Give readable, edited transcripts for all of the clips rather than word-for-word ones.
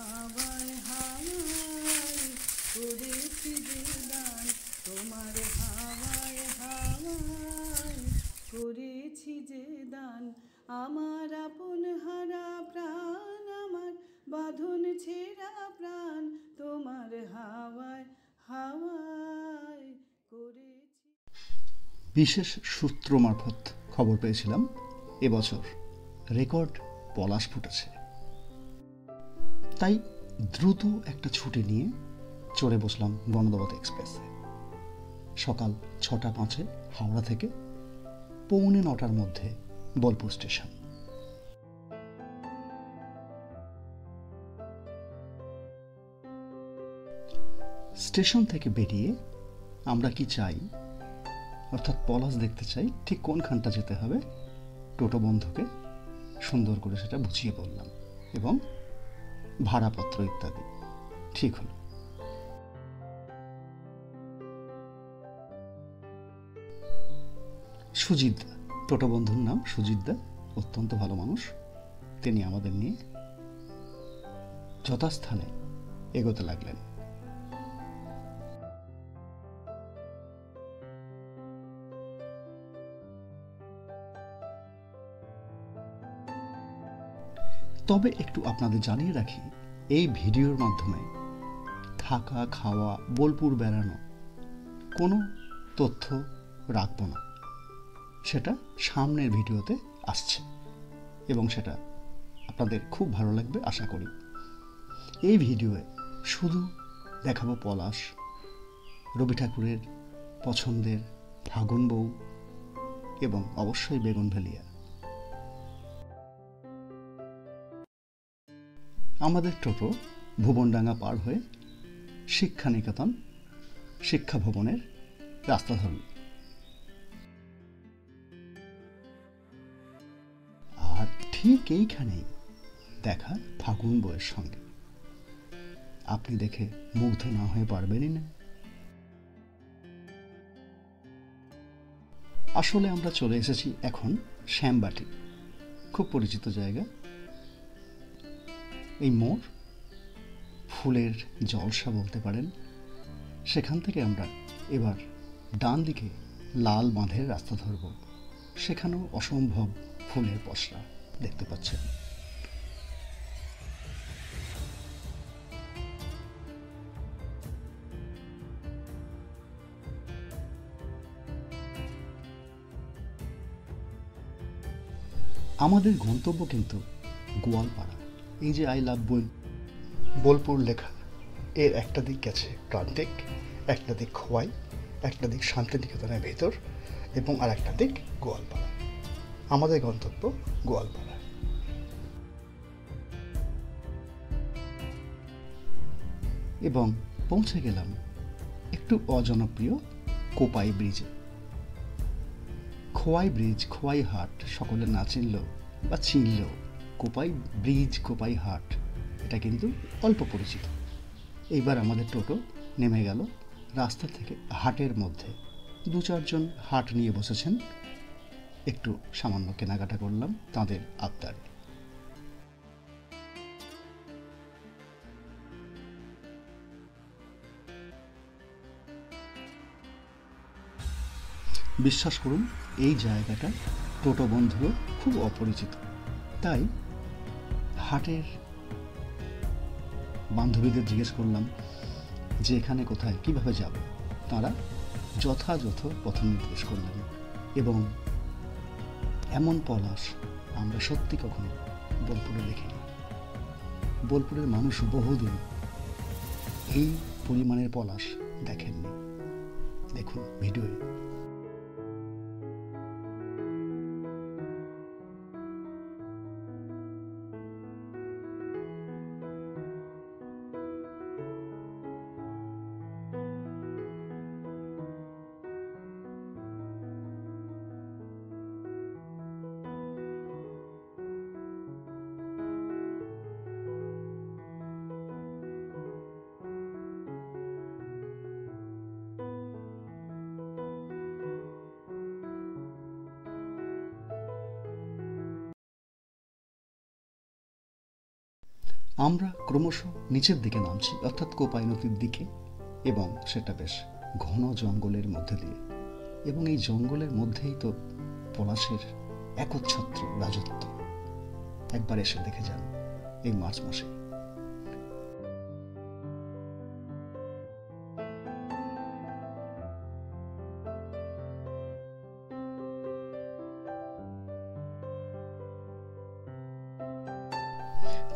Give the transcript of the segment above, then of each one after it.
হাওয়ায় হাওয়ায় করেছি যে দান, তোমার হাওয়ায় হাওয়ায় করেছি যে দান। আমার আপন হারা প্রাণ, আমার বাঁধন ছেঁড়া প্রাণ, তোমার হাওয়ায় হাওয়ায় করেছি। বিশেষ সূত্র মারফত খবর পেয়েছিলাম এবছর রেকর্ড পলাশ ফুটেছে। তাই দ্রুত একটা ছুটি নিয়ে চড়ে বসলাম গণদাবত এক্সপ্রেসে। সকাল 6:05 হাওড়া থেকে 8:45 মধ্যে বোলপুর স্টেশন। স্টেশন থেকে বেরিয়ে আমরা কি চাই, অর্থাৎ পলাশ দেখতে চাই, ঠিক কোনখানটা যেতে হবে টোটো বন্ধুকে সুন্দর করে সেটা বুঝিয়ে বললাম এবং ভাড়াপত্র ইত্যাদি ঠিক হলো। সুজিত দা, টোটো বন্ধুর নাম সুজিত দা, অত্যন্ত ভালো মানুষ। তিনি আমাদের নিয়ে যথাস্থানে এগোতে লাগলেন। তবে একটু আপনাদের জানিয়ে রাখি, এই ভিডিওর মাধ্যমে থাকা, খাওয়া, বোলপুর বেড়ানো কোনো তথ্য রাখব না। সেটা সামনের ভিডিওতে আসছে এবং সেটা আপনাদের খুব ভালো লাগবে আশা করি। এই ভিডিওয়ে শুধু দেখাবো পলাশ, রবি ঠাকুরের পছন্দের ফাগুন বউ এবং অবশ্যই বেগুন ভেলিয়া। আমাদের টোটো ভুবনডাঙ্গা পার হয়ে শিক্ষানিকেতন শিক্ষা ভবনের রাস্তা ধরল। আর ঠিক এইখানেই দেখা ফাগুন বউয়ের সঙ্গে। আপনি দেখে মুগ্ধ না হয়ে পারবেনই না। আসলে আমরা চলে এসেছি এখন শ্যামবাটি, খুব পরিচিত জায়গা। এই মোড় ফুলের জলসা বলতে পারেন। সেখান থেকে আমরা এবার ডান দিকে লাল বাঁধের রাস্তা ধরব। সেখানেও অসম্ভব ফুলের পসরা দেখতে পাচ্ছেন। আমাদের গন্তব্য কিন্তু গোয়ালপাড়া। এই যে আই লাভ বোলপুর লেখা, এর একটা দিক গেছে প্রান্তিক, একটা দিক খোয়াই, একটা দিক শান্তিনিকেতনের ভেতর এবং আর একটা দিক গোয়ালপাড়া। আমাদের গন্তব্য গোয়ালপাড়া। এবং পৌঁছে গেলাম একটু অজনপ্রিয় কোপাই ব্রিজে। খোয়াই ব্রিজ, খোয়াই হাট সকলে না চিনলেও বা চিনলেও কোপাই ব্রিজ, কোপাই হাট এটা কিন্তু অল্প পরিচিত। এইবার আমাদের টোটো নেমে গেল রাস্তা থেকে হাটের মধ্যে। 2-4 জন হাট নিয়ে বসেছেন। একটু সামান্য কেনাকাটা করলাম তাদের আবদারে। বিশ্বাস করুন, এই জায়গাটা টোটো বন্ধুরও খুব অপরিচিত। তাই হাটের বান্ধবীদের জিজ্ঞেস করলাম যে এখানে কোথায় কিভাবে যাব। তারা যথাযথ পথ নির্দেশ করলেন এবং এমন পলাশ আমরা সত্যি কখনো বোলপুরে দেখিনি। বোলপুরের মানুষ বহুদিন এই পরিমাণের পলাশ দেখেননি। দেখুন ভিডিওয়ে। আমরা ক্রমশ নিচের দিকে নামছি, অর্থাৎ কোপাই নদীর দিকে, এবং সেটা বেশ ঘন জঙ্গলের মধ্যে দিয়ে, এবং এই জঙ্গলের মধ্যেই তো পলাশের একচ্ছত্র রাজত্ব। একবার এসে দেখে যান এই মার্চ মাসে।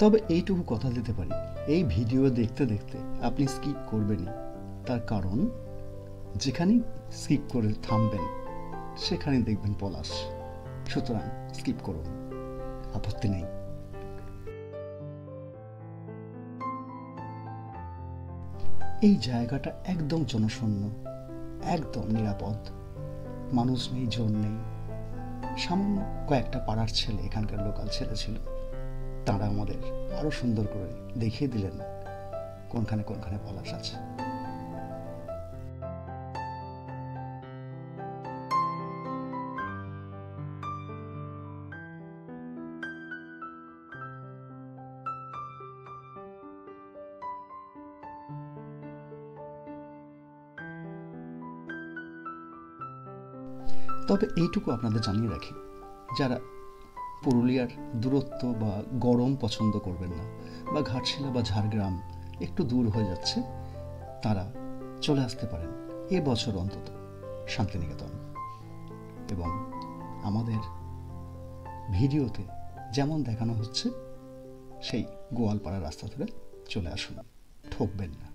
তবে এইটুকু কথা দিতে পারি, এই ভিডিও দেখতে দেখতে আপনি স্কিপ করবেনই। তার কারণ যেখানেই স্কিপ করে থামবেন সেখানেই দেখবেন পলাশ। সুতরাং স্কিপ করুন, আপত্তি নেই। এই জায়গাটা একদম জনশূন্য, একদম নিরাপদ, মানুষ নেই, জন নেই। সামান্য কয়েকটা পাড়ার ছেলে, এখানকার লোকাল ছেলে ছিল, তারা আমাদের আরো সুন্দর করে দেখিয়ে দিলেন কোনখানে কোনখানে পলাশ আছে। তবে এইটুকু আপনাদের জানিয়ে রাখি, যারা পুরুলিয়ার দূরত্ব বা গরম পছন্দ করবেন না, বা ঘাটশিলা বা ঝাড়গ্রাম একটু দূর হয়ে যাচ্ছে, তারা চলে আসতে পারেন এবছর অন্তত শান্তিনিকেতন। এবং আমাদের ভিডিওতে যেমন দেখানো হচ্ছে সেই গোয়ালপাড়া রাস্তা ধরে চলে আসুন, ঠকবেন না।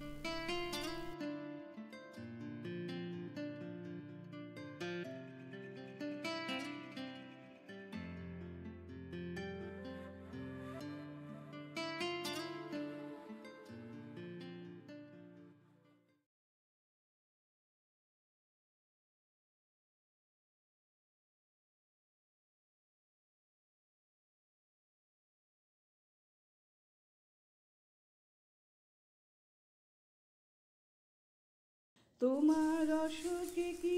তোমার অশোকে কি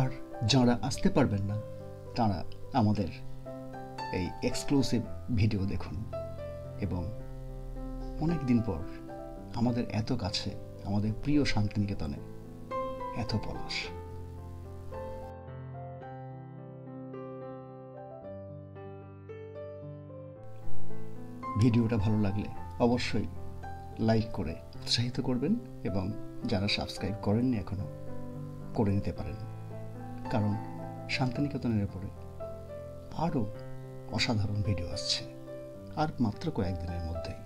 আর যারা আসতে পারবেন না তারা আমাদের এই এক্সক্লুসিভ ভিডিও দেখুন, এবং অনেক দিন পর আমাদের এত কাছে, আমাদের প্রিয় শান্তিনিকেতনে এত পলাশ। ভিডিওটা ভালো লাগলে অবশ্যই লাইক করে উৎসাহিত করবেন, এবং যারা সাবস্ক্রাইব করেননি এখনো করে নিতে পারেন, কারণ শান্তিনিকেতনের উপরে আরও অসাধারণ ভিডিও আসছে আর মাত্র কয়েকদিনের মধ্যেই।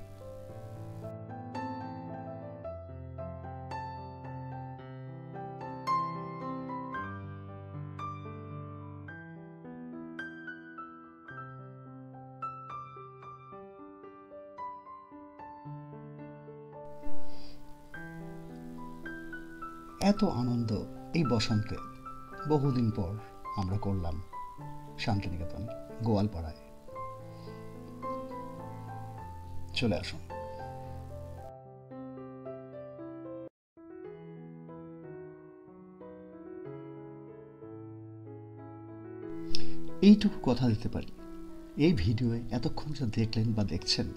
এত আনন্দ এই বসন্তে বহুদিন পর আমরা করলাম শান্তিনিকেতন গোয়ালপাড়ায়। চলে আসুন। এইটুকু কথা দিতে পারি, এই ভিডিওয়ে এতক্ষণ যা দেখলেন বা দেখছেন,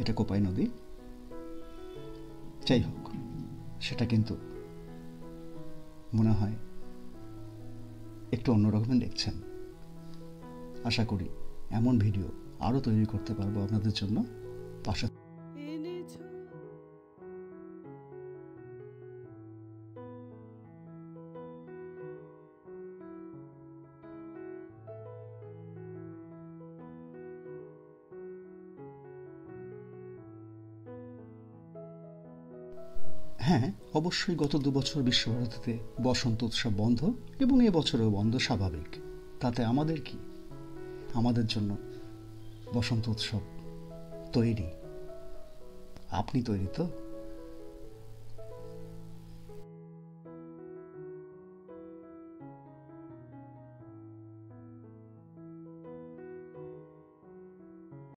এটা কোপাই নদী। যাই হোক, সেটা কিন্তু মনে হয় একটু অন্যরকমের দেখছেন। আশা করি এমন ভিডিও আরও তৈরি করতে পারবো আপনাদের জন্য। পাশে এনেছো হ্যাঁ, অবশ্যই গত 2 বছর বিশ্বভারতীতে বসন্ত উৎসব বন্ধ, এবং এবছরও বন্ধ, স্বাভাবিক। তাতে আমাদের কি? আমাদের জন্য বসন্ত উৎসব তৈরি। আপনি তৈরি তো?